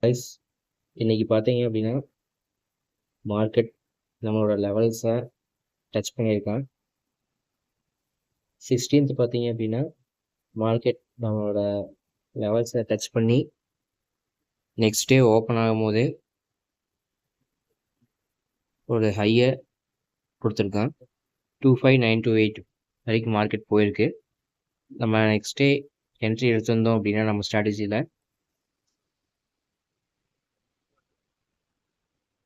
Guys, இன்னைக்கு பார்த்தீங்க அப்படின்னா மார்க்கெட் நம்மளோட லெவல்ஸை டச் பண்ணியிருக்கான். 16th பார்த்தீங்க அப்படின்னா மார்க்கெட் நம்மளோட லெவல்ஸை டச் பண்ணி நெக்ஸ்ட் டே ஓப்பன் ஆகும் போது ஒரு ஹையை கொடுத்துருக்கான். 25928 வரைக்கும் மார்க்கெட் போயிருக்கு. நம்ம நெக்ஸ்ட் டே என்ட்ரி எடுத்திருந்தோம் அப்படின்னா நம்ம ஸ்ட்ராட்டஜியில்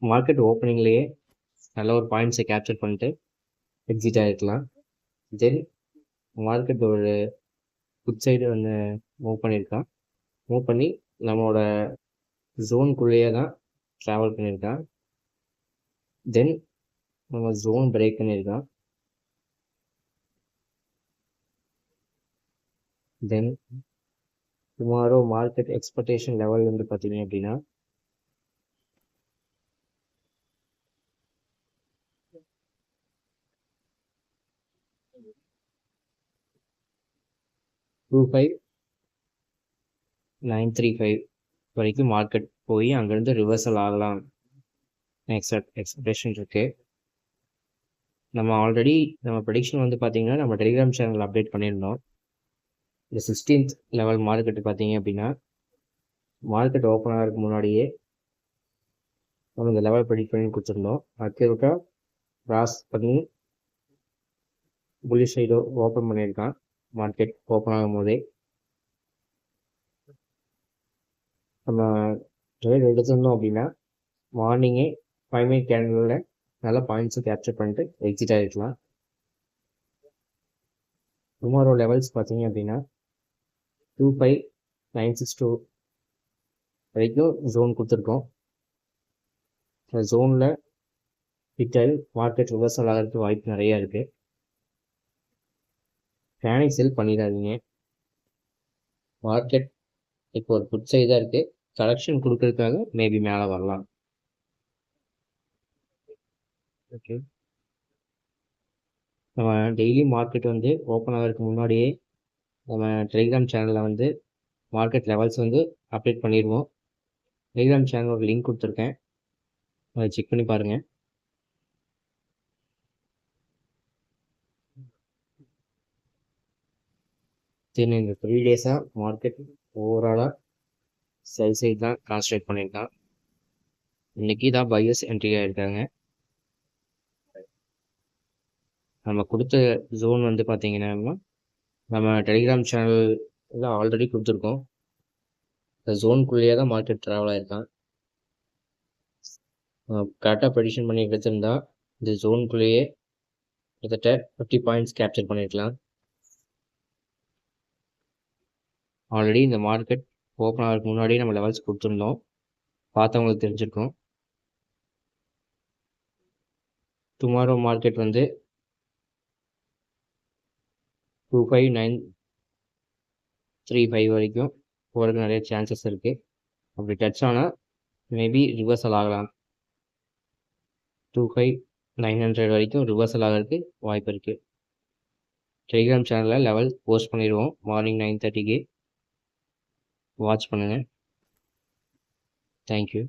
மார்க்கெட் ஓப்பனிங்லேயே நல்ல ஒரு பாயிண்ட்ஸை கேப்சர் பண்ணிட்டு எக்ஸிட் ஆகிருக்கலாம். தென் மார்க்கெட் ஒரு குட் சைடு வந்து மூவ் பண்ணியிருக்கான். மூவ் பண்ணி நம்மளோட ஜோனுக்குள்ளேயே தான் ட்ராவல் பண்ணியிருக்கான். தென் நம்ம ஜோன் பிரேக் பண்ணியிருக்கான். தென் டுமாரோ மார்க்கெட் எக்ஸ்பெக்டேஷன் லெவல் வந்து பார்த்தீங்க அப்படின்னா $25,935 வரைக்கும் மார்க்கெட் போய் அங்கேருந்து ரிவர்சல் ஆகலாம் எக்ஸ்பெக்டேஷன் இருக்கு. நம்ம ஆல்ரெடி நம்ம ப்ரெடிக்ஷன் வந்து பார்த்தீங்கன்னா நம்ம டெலிகிராம் சேனல் அப்டேட் பண்ணியிருந்தோம். இந்த 16th லெவல் மார்க்கெட்டு பார்த்தீங்க அப்படின்னா மார்க்கெட் ஓப்பன் ஆகிறதுக்கு முன்னாடியே நம்ம இந்த லெவல் ப்ரெடிக்ட் பண்ணி கொடுத்துருந்தோம். அக்யூரேட்டாக கிராஸ் பண்ணி புல்லிஷ் சைடு ஓப்பன் பண்ணியிருக்கான். மார்க்கெட் ஓப்பன் ஆகும் போதே நம்ம ட்ரேட் எடுத்திருந்தோம் அப்படின்னா மார்னிங்கே 5 minute கேண்டலில் நல்ல பாயிண்ட்ஸை கேப்சர் பண்ணிட்டு எக்ஸிட் ஆகிருக்கலாம். டுமாரோ லெவல்ஸ் பார்த்தீங்க அப்படின்னா 25962 வரைக்கும் ஜோன் கொடுத்துருக்கோம். இந்த ஜோனில் ஹிட்டால் மார்க்கெட் ரிவர்சல் ஆகிறதுக்கு வாய்ப்பு நிறையா இருக்குது. பேனிக் செல் பண்ணிடாதீங்க. மார்க்கெட் இப்போ ஒரு குட் சைடாக இருக்குது. கரெக்ஷன் கொடுக்கறதுக்காக மேபி மேலே வரலாம். ஓகே, நம்ம டெய்லி மார்க்கெட் வந்து ஓப்பன் ஆகிறதுக்கு முன்னாடியே நம்ம டெலிகிராம் சேனலில் வந்து மார்க்கெட் லெவல்ஸ் வந்து அப்டேட் பண்ணிடுவோம். டெலிகிராம் சேனலோட லிங்க் கொடுத்துருக்கேன், அதை செக் பண்ணி பாருங்கள். தென் இந்த 3 days மார்க்கெட் ஓவராலாக செல் சைடு தான் கான்சன்ட்ரேட் பண்ணியிருக்கான். இன்னைக்கு தான் பையர்ஸ் என்ட்ரி ஆகிருக்காங்க. நம்ம கொடுத்த ஜோன் வந்து பார்த்தீங்கன்னா நம்ம டெலிகிராம் சேனலில் ஆல்ரெடி கொடுத்துருக்கோம். இந்த ஜோனுக்குள்ளேயே தான் மார்க்கெட் ட்ராவல் ஆகிருக்கான். கரெக்டாக ப்ரெடிக்ஷன் பண்ணி எடுத்திருந்தா இந்த ஜோனுக்குள்ளேயே கிட்டத்தட்ட 50 பாயிண்ட்ஸ் கேப்சர் பண்ணியிருக்கலாம். ஆல்ரெடி இந்த மார்க்கெட் ஓப்பன் ஆகிறதுக்கு முன்னாடியே நம்ம லெவல்ஸ் கொடுத்துருந்தோம், பார்த்தவங்களுக்கு தெரிஞ்சிருக்கும். டுமாரோ மார்க்கெட் வந்து 25935 வரைக்கும் போகிறதுக்கு நிறைய சான்சஸ் இருக்குது. அப்படி டச் ஆனால் மேபி ரிவர்சல் ஆகலாம். 25900 வரைக்கும் ரிவர்சல் ஆகிறதுக்கு வாய்ப்பு இருக்குது. டெலிகிராம் சேனலில் லெவல் போஸ்ட் பண்ணிடுவோம் மார்னிங் 9:30க்கு. வாட்ச் பண்ணுங்கள். தேங்க்யூ.